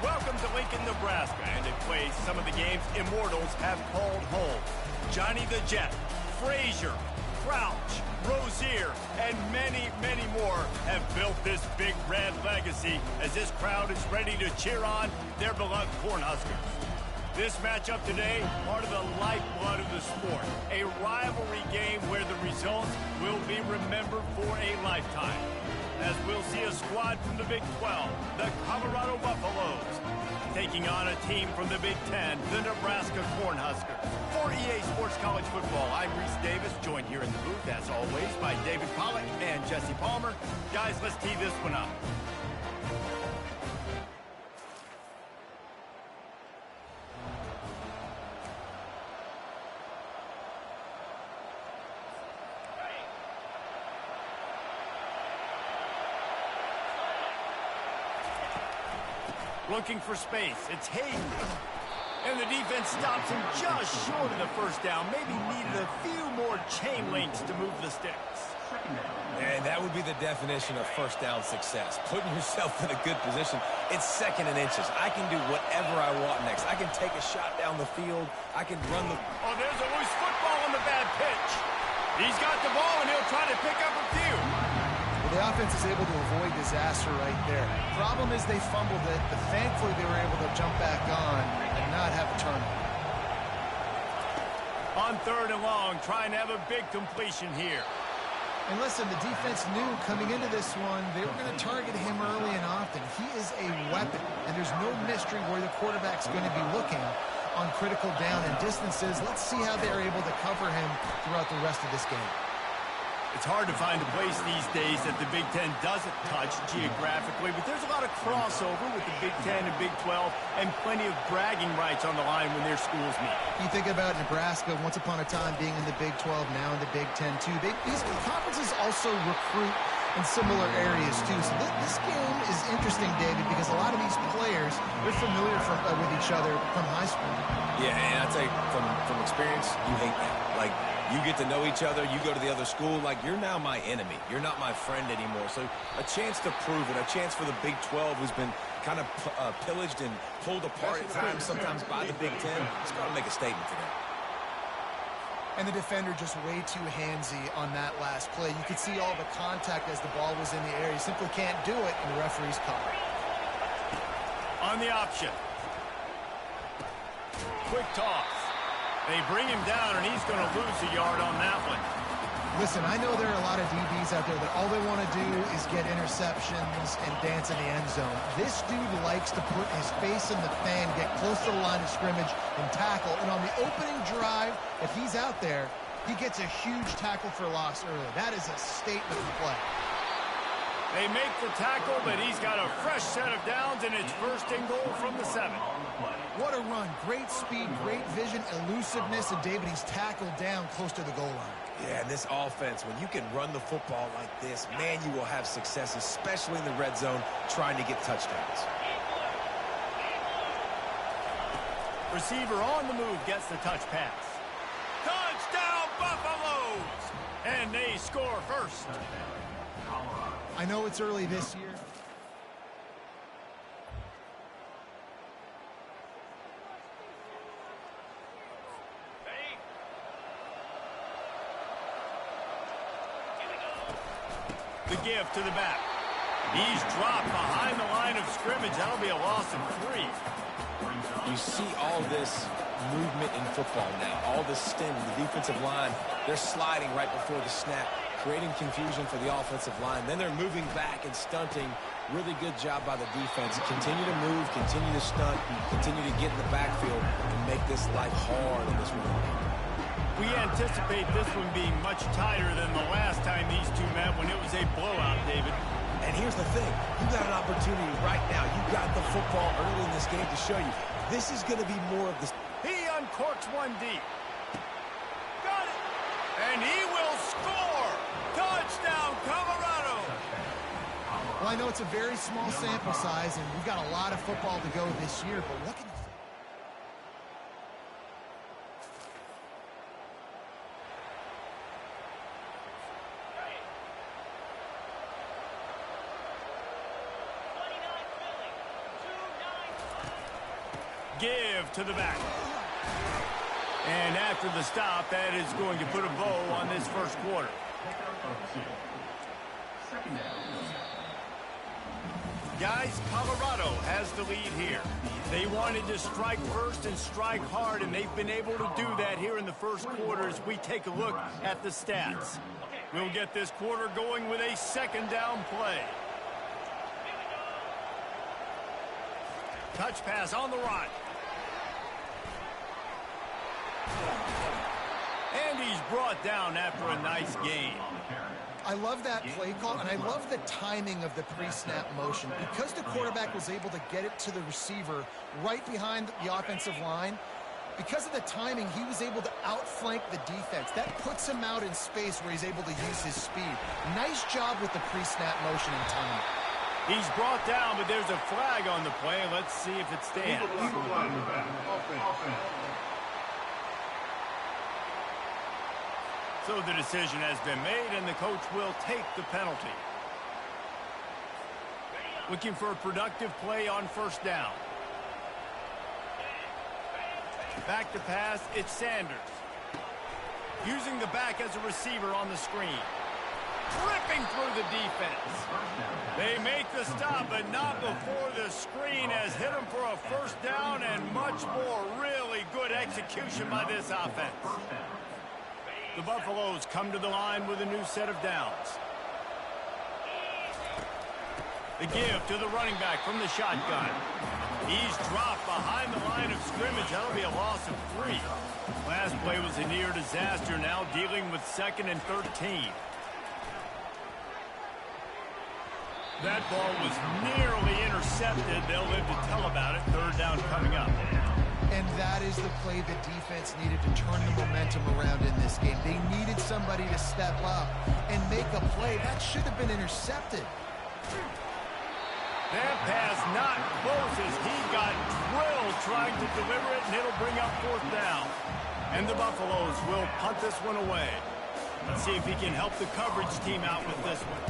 Welcome to Lincoln, Nebraska, and it plays some of the games immortals have called home. Johnny the Jet, Frazier, Crouch, Rozier, and many, many more have built this big red legacy as this crowd is ready to cheer on their beloved Cornhuskers. This matchup today, part of the lifeblood of the sport, a rivalry game where the results will be remembered for a lifetime. As we'll see a squad from the Big 12, the Colorado Buffaloes, taking on a team from the Big 10, the Nebraska Cornhuskers. For EA Sports College Football, I'm Reese Davis, joined here in the booth, as always, by David Pollack and Jesse Palmer. Guys, let's tee this one up. Looking for space. It's Hayden. And the defense stops him just short of the first down. Maybe needed a few more chain links to move the sticks. And that would be the definition of first down success. Putting yourself in a good position. It's second and inches. I can do whatever I want next. I can take a shot down the field. I can run the... Oh, there's a loose football on the bad pitch. He's got the ball, and he'll try to pick up a few. The offense is able to avoid disaster right there. Problem is they fumbled it, but thankfully they were able to jump back on and not have a turnover. On third and long, trying to have a big completion here. And listen, the defense knew coming into this one, they were going to target him early and often. He is a weapon, and there's no mystery where the quarterback's going to be looking on critical down and distances. Let's see how they're able to cover him throughout the rest of this game. It's hard to find a place these days that the Big Ten doesn't touch geographically, but there's a lot of crossover with the Big Ten and Big 12 and plenty of bragging rights on the line when their schools meet. You think about Nebraska once upon a time being in the Big 12, now in the Big 10 too. These conferences also recruit in similar areas too. So this game is interesting, David, because a lot of these players, they're familiar with each other from high school. Yeah, and I'll tell you, from experience, you hate that. Like, you get to know each other, you go to the other school, like, you're now my enemy. You're not my friend anymore. So a chance to prove it, a chance for the Big 12, who's been kind of pillaged and pulled apart at times, sometimes by the Big 10. It's got to make a statement today. And the defender just way too handsy on that last play. You could see all the contact as the ball was in the air. He simply can't do it, and the referee's caught it. On the option. Quick toss. They bring him down, and he's going to lose a yard on that one. Listen, I know there are a lot of DBs out there that all they want to do is get interceptions and dance in the end zone. This dude likes to put his face in the fan, get close to the line of scrimmage, and tackle. And on the opening drive, if he's out there, he gets a huge tackle for loss early. That is a statement play. They make the tackle, but he's got a fresh set of downs, and it's first and goal from the 7. What a run. Great speed, great vision, elusiveness, and David, he's tackled down close to the goal line. Yeah, and this offense, when you can run the football like this, man, you will have success, especially in the red zone, trying to get touchdowns. Receiver on the move gets the touch pass. Touchdown, Buffaloes! And they score first. I know it's early this year. The give to the back. He's dropped behind the line of scrimmage. That'll be a loss of 3. You see all this movement in football now. All this stem, the defensive line, they're sliding right before the snap, creating confusion for the offensive line. Then they're moving back and stunting. Really good job by the defense. Continue to move, continue to stunt, continue to get in the backfield and make this life hard in this one. We anticipate this one being much tighter than the last time these two met when it was a blowout, David. And here's the thing. You got an opportunity right now. You got the football early in this game to show you. This is going to be more of this. He uncorks one deep. Got it. And he will score. Touchdown, Colorado. Well, I know it's a very small sample size, and we've got a lot of football to go this year, but what can you say? Give to the back. And after the stop, that is going to put a bow on this first quarter. Guys, Colorado has the lead here. They wanted to strike first and strike hard, and they've been able to do that here in the first quarter as we take a look at the stats. We'll get this quarter going with a second down play. Touch pass on the run. And he's brought down after a nice gain. I love that play call, and I love the timing of the pre-snap motion. Because the quarterback was able to get it to the receiver right behind the offensive line, because of the timing, he was able to outflank the defense. That puts him out in space where he's able to use his speed. Nice job with the pre-snap motion and timing. He's brought down, but there's a flag on the play. Let's see if it stands. So the decision has been made, and the coach will take the penalty. Looking for a productive play on first down. Back to pass, it's Sanders. Using the back as a receiver on the screen. Ripping through the defense. They make the stop, but not before the screen has hit them for a first down, and much more really good execution by this offense. The Buffaloes come to the line with a new set of downs. The give to the running back from the shotgun. He's dropped behind the line of scrimmage. That'll be a loss of 3. Last play was a near disaster, now dealing with 2nd and 13. That ball was nearly intercepted. They'll live to tell about it. Third down coming up. And that is the play the defense needed to turn the momentum around in this game. They needed somebody to step up and make a play. That should have been intercepted. That pass not close as he got drilled trying to deliver it, and it'll bring up 4th down. And the Buffaloes will punt this one away. Let's see if he can help the coverage team out with this one.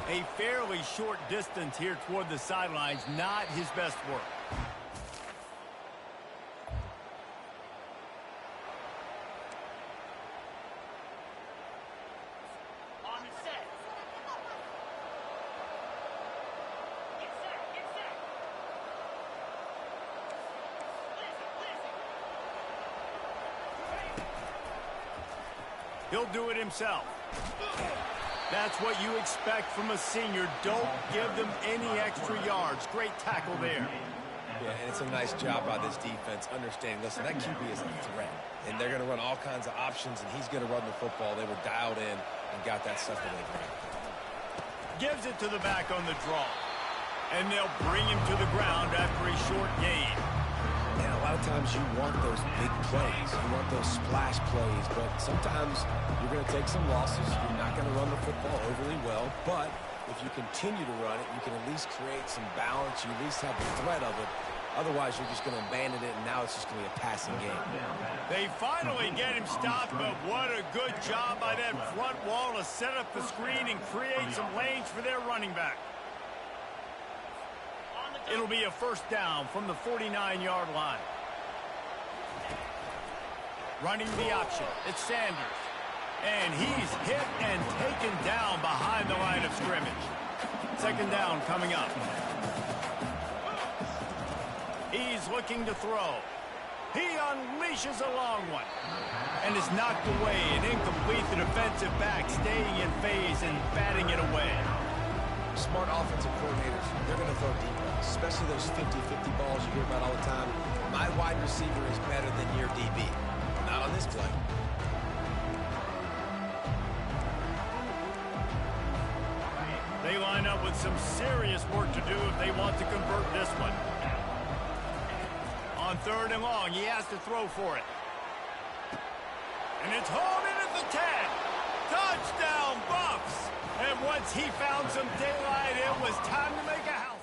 A fairly short distance here toward the sidelines, not his best work. He'll do it himself. That's what you expect from a senior. Don't give them any extra yards. Great tackle there. Yeah, and it's a nice job by this defense understanding, listen, that QB is a threat. And they're going to run all kinds of options, and he's going to run the football. They were dialed in and got that stuff away from him. Gives it to the back on the draw. And they'll bring him to the ground after a short gain. And a lot of times you want those big plays. You want those splash plays. But sometimes you're going to take some losses. You're not going to run the football overly well. But if you continue to run it, you can at least create some balance. You at least have the threat of it. Otherwise, you're just going to abandon it, and now it's just going to be a passing game. They finally get him stopped, but what a good job by that front wall to set up the screen and create some lanes for their running back. It'll be a first down from the 49-yard line. Running the option. It's Sanders. And he's hit and taken down behind the line of scrimmage. Second down coming up. He's looking to throw. He unleashes a long one. And is knocked away and incomplete. The defensive back staying in phase and batting it away. Smart offensive coordinators, they're going to throw deep balls, especially those 50-50 balls you hear about all the time. My wide receiver is better than your DB. Not on this play. They line up with some serious work to do if they want to convert this one. On 3rd and long, he has to throw for it. And it's hauled in at the 10. Touchdown, Buffs! And once he found some daylight, it was time to make a house.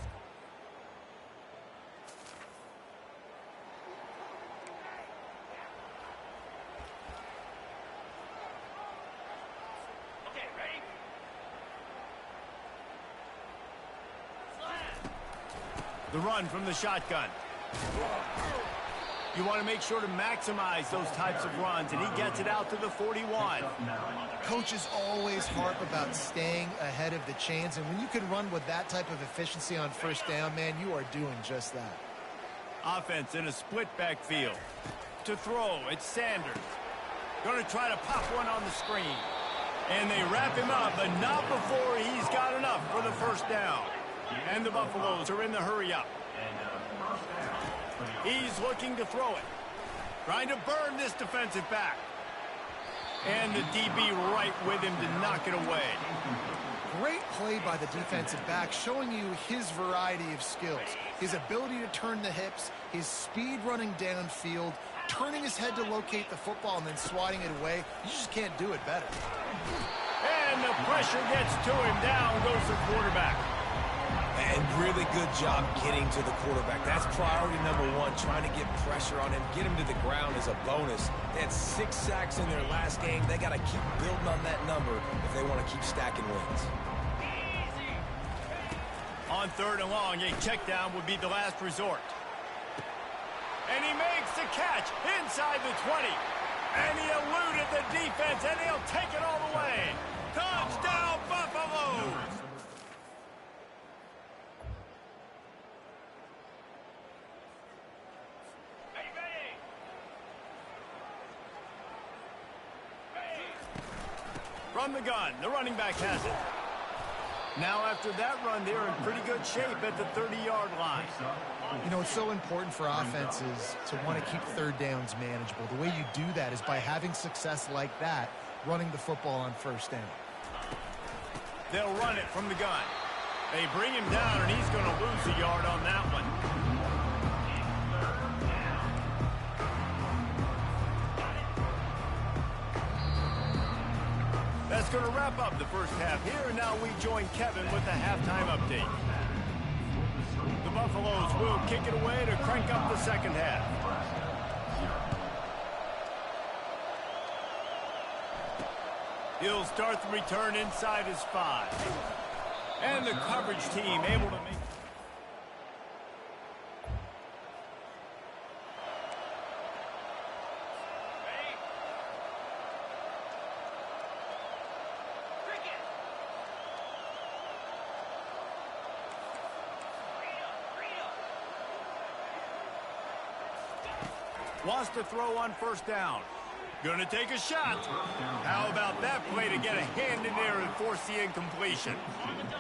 Okay, ready? The run from the shotgun. You want to make sure to maximize those types of runs, and he gets it out to the 41. Coaches always harp about staying ahead of the chains, and when you can run with that type of efficiency on first down, man, you are doing just that. Offense in a split backfield. To throw, it's Sanders. Going to try to pop one on the screen. And they wrap him up, but not before he's got enough for the first down. And the Buffaloes are in the hurry up. He's looking to throw it. Trying to burn this defensive back. And the DB right with him to knock it away. Great play by the defensive back, showing you his variety of skills. His ability to turn the hips, his speed running downfield, turning his head to locate the football and then swatting it away. You just can't do it better. And the pressure gets to him. Down goes the quarterback. And really good job getting to the quarterback. That's priority number one, trying to get pressure on him. Get him to the ground is a bonus. They had 6 sacks in their last game. They got to keep building on that number if they want to keep stacking wins. On 3rd and long, a check down would be the last resort. And he makes the catch inside the 20. And he eluded the defense, and he'll take it all the way. Touchdown, Buffaloes! From the gun, the running back has it. Now after that run, they're in pretty good shape at the 30-yard line. You know, it's so important for offenses to want to keep third downs manageable. The way you do that is by having success like that, running the football on first down. They'll run it from the gun. They bring him down, and he's going to lose a yard on that one. That's going to wrap up the first half here, and now we join Kevin with the halftime update. The Buffaloes will kick it away to crank up the second half. He'll start the return inside his 5. And the coverage team able to make... Wants to throw on first down. Gonna take a shot. How about that play to get a hand in there and force the incompletion?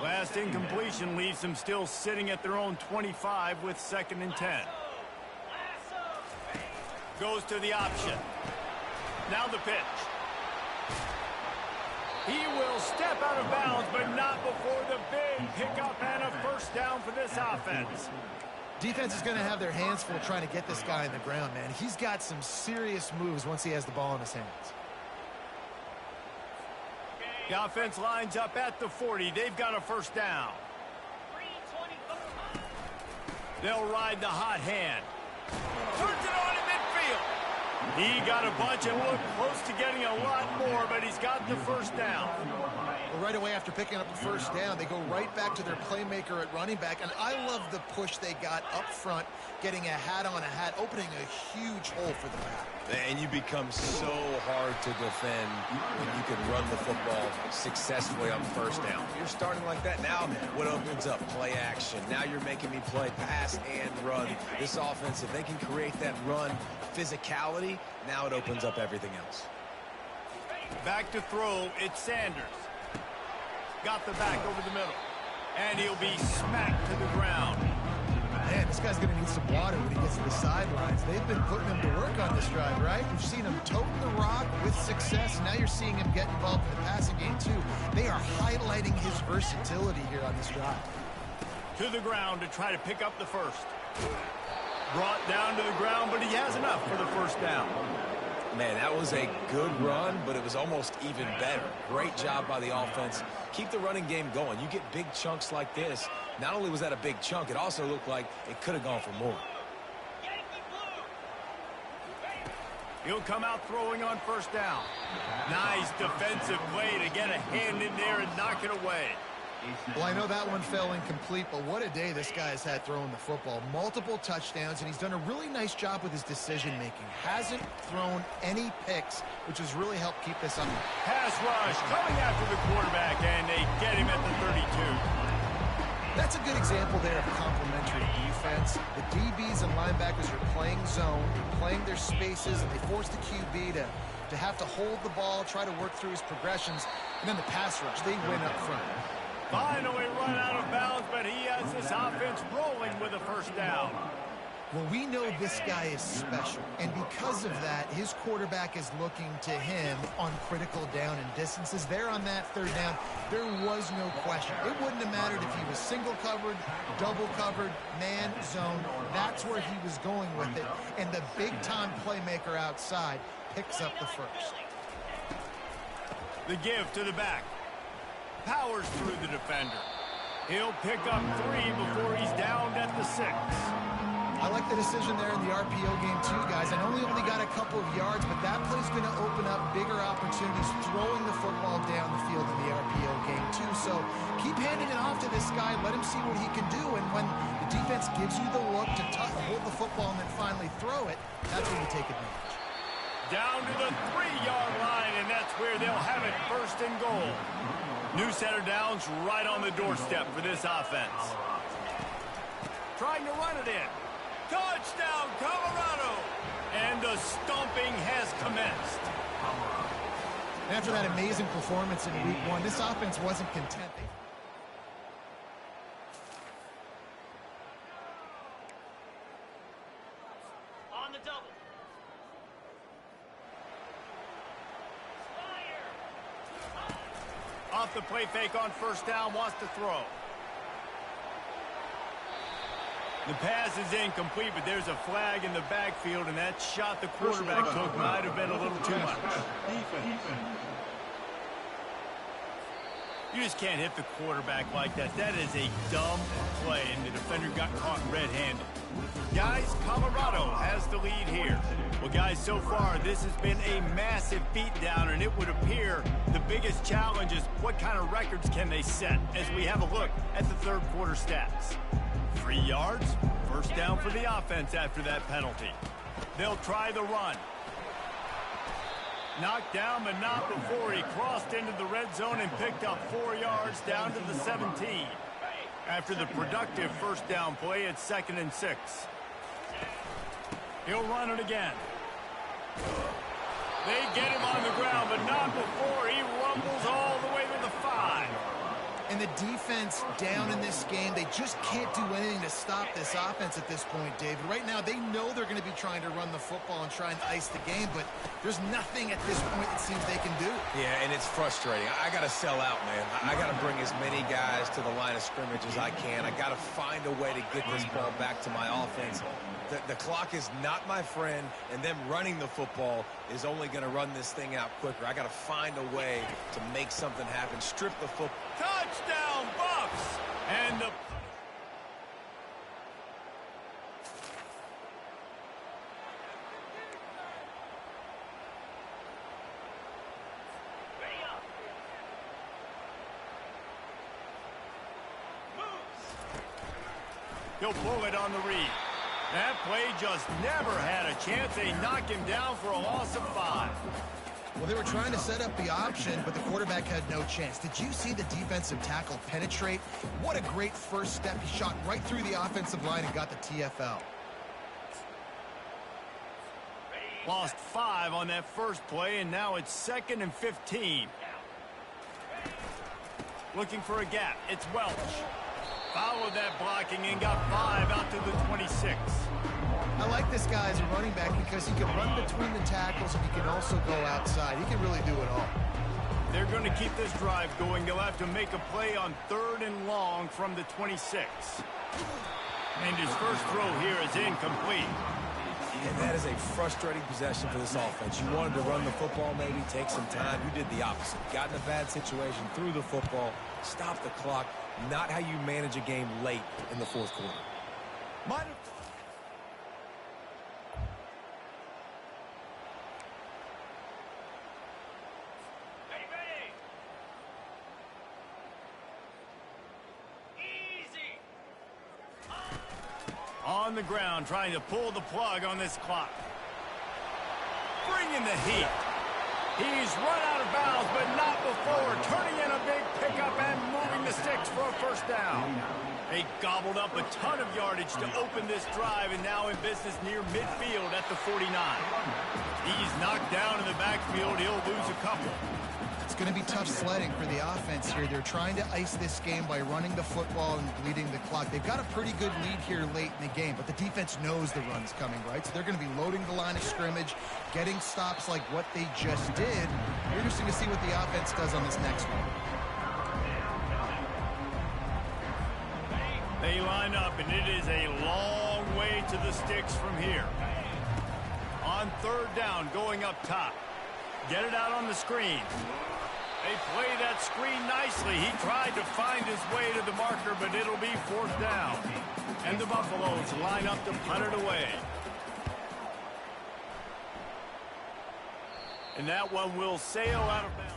Last incompletion leaves them still sitting at their own 25 with 2nd and 10. Goes to the option. Now the pitch. He will step out of bounds, but not before the big pickup and a first down for this offense. Defense is going to have their hands full trying to get this guy in the ground, man. He's got some serious moves once he has the ball in his hands. The offense lines up at the 40. They've got a first down. They'll ride the hot hand. Turns it on in midfield. He got a bunch and looked close to getting a lot more, but he's got the first down. Well, right away after picking up the first down, they go right back to their playmaker at running back. And I love the push they got up front, getting a hat on a hat, opening a huge hole for the back. And you become so hard to defend when you can run the football successfully on first down. You're starting like that now. What opens up? Play action. Now you're making me play pass and run. This offense, if they can create that run physicality, now it opens up everything else. Back to throw, it's Sanders. Got the back over the middle. And he'll be smacked to the ground. Man, this guy's going to need some water when he gets to the sidelines. They've been putting him to work on this drive, right? You've seen him toting the rock with success. Now you're seeing him get involved in the passing game, too. They are highlighting his versatility here on this drive. To the ground to try to pick up the first. Brought down to the ground, but he has enough for the first down. Man, that was a good run, but it was almost even better. Great job by the offense. Keep the running game going. You get big chunks like this. Not only was that a big chunk, it also looked like it could have gone for more. He'll come out throwing on first down. Nice defensive play to get a hand in there and knock it away. Well, I know that one fell incomplete, but what a day this guy has had throwing the football. Multiple touchdowns, and he's done a really nice job with his decision-making. Hasn't thrown any picks, which has really helped keep this up. Pass rush coming after the quarterback, and they get him at the 32. That's a good example there of complementary defense. The DBs and linebackers are playing zone, playing their spaces, and they force the QB to have to hold the ball, try to work through his progressions, and then the pass rush, they win up front. Finally run out of bounds, but he has this offense rolling with a first down. Well, we know this guy is special, and because of that, his quarterback is looking to him on critical down and distances. There on that third down, there was no question. It wouldn't have mattered if he was single covered, double covered, man, zone. That's where he was going with it, and the big-time playmaker outside picks up the first. The give to the back. Powers through the defender. He'll pick up 3 before he's down at the 6. I like the decision there in the RPO game too, guys. I know he only got a couple of yards, but that play's going to open up bigger opportunities throwing the football down the field in the RPO game too. So keep handing it off to this guy. Let him see what he can do. And when the defense gives you the look to hold the football and then finally throw it, that's when you take advantage. Down to the 3-yard line, and that's where they'll have it, first and goal. New set of downs right on the doorstep for this offense. Trying to run it in. Touchdown, Colorado! And the stomping has commenced. After that amazing performance in week 1, this offense wasn't content. On the double. Off the play fake on first down, wants to throw. The pass is incomplete, but there's a flag in the backfield, and that shot the quarterback took might have been a little too much. You just can't hit the quarterback like that. That is a dumb play, and the defender got caught red-handed. Guys, Colorado has the lead here. Well, guys, so far, this has been a massive beatdown, and it would appear the biggest challenge is what kind of records can they set as we have a look at the third quarter stats. 3 yards, first down for the offense after that penalty. They'll try the run. Knocked down, but not before he crossed into the red zone and picked up 4 yards down to the 17. After the productive first down play, it's 2nd and 6. He'll run it again. They get him on the ground, but not before he rumbles all the way to the 5. And the defense down in this game, they just can't do anything to stop this offense at this point, David. Right now, they know they're going to be trying to run the football and try and ice the game, but there's nothing at this point it seems they can do. Yeah, and it's frustrating. I got to sell out, man. I got to bring as many guys to the line of scrimmage as I can. I got to find a way to get this ball back to my offense. The clock is not my friend, and them running the football is only going to run this thing out quicker. I got to find a way to make something happen. Strip the football. Touchdown, Bucks! And the... He'll pull it on the read. That play just never had a chance. They knock him down for a loss of 5. Well, they were trying to set up the option, but the quarterback had no chance. Did you see the defensive tackle penetrate? What a great first step. He shot right through the offensive line and got the TFL. Lost 5 on that first play, and now it's 2nd and 15. Looking for a gap. It's Welch. Followed that blocking and got 5 out to the 26. I like this guy as a running back because he can run between the tackles and he can also go outside. He can really do it all. They're going to keep this drive going. They'll have to make a play on 3rd and long from the 26. And his first throw here is incomplete. And that is a frustrating possession for this offense. You wanted to run the football, maybe take some time. You did the opposite. Got in a bad situation, threw the football, stopped the clock. Not how you manage a game late in the fourth quarter. on the ground trying to pull the plug on this clock. Bringing the heat. He's run out of bounds, but not before turning in a big pickup and moving the sticks for a first down. They gobbled up a ton of yardage to open this drive, and now in business near midfield at the 49. He's knocked down in the backfield. He'll lose a couple. It's going to be tough sledding for the offense here. They're trying to ice this game by running the football and bleeding the clock. They've got a pretty good lead here late in the game, but the defense knows the run's coming, right? So they're going to be loading the line of scrimmage, getting stops like what they just did. Interesting to see what the offense does on this next one. They line up, and it is a long way to the sticks from here. On third down, going up top. Get it out on the screen. They play that screen nicely. He tried to find his way to the marker, but it'll be fourth down. And the Buffaloes line up to punt it away. And that one will sail out of bounds.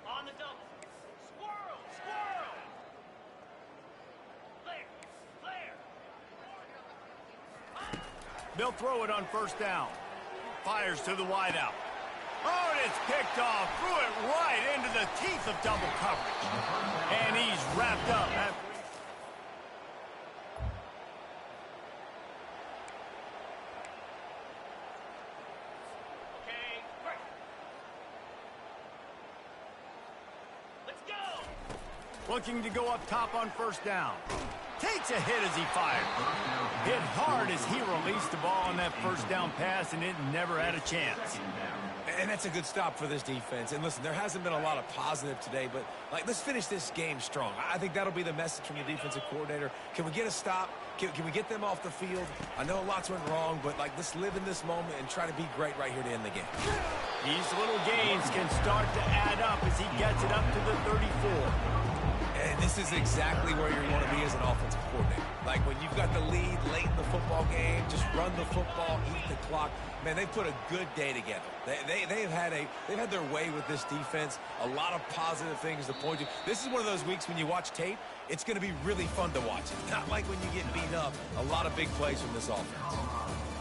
On the double. Squirrel! Squirrel! Flare! They'll throw it on first down. Fires to the wideout. Oh, and it's picked off. Threw it right into the teeth of double coverage. And he's wrapped up. Okay, break. Let's go! Looking to go up top on first down. Takes a hit as he fired. Hit hard as he released the ball on that first down pass, and it never had a chance. And that's a good stop for this defense. And listen, there hasn't been a lot of positive today, but let's finish this game strong. I think that'll be the message from the defensive coordinator. Can we get a stop? Can we get them off the field? I know lots went wrong, but let's live in this moment and try to be great right here to end the game. These little gains can start to add up as he gets it up to the 34. And this is exactly where you want to be as an offensive coordinator. Like when you've got the lead late in the football game, just run the football, eat the clock. Man, they've put a good day together. They've had their way with this defense. A lot of positive things to point to. This is one of those weeks when you watch tape, it's going to be really fun to watch. It's not like when you get beat up. A lot of big plays from this offense.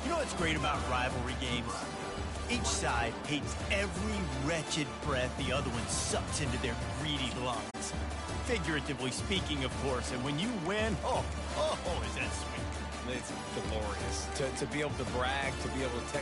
You know what's great about rivalry games? Each side hates every wretched breath the other one sucks into their greedy lungs. Figuratively speaking, of course, and when you win, oh, is that sweet. It's glorious to be able to brag, to be able to text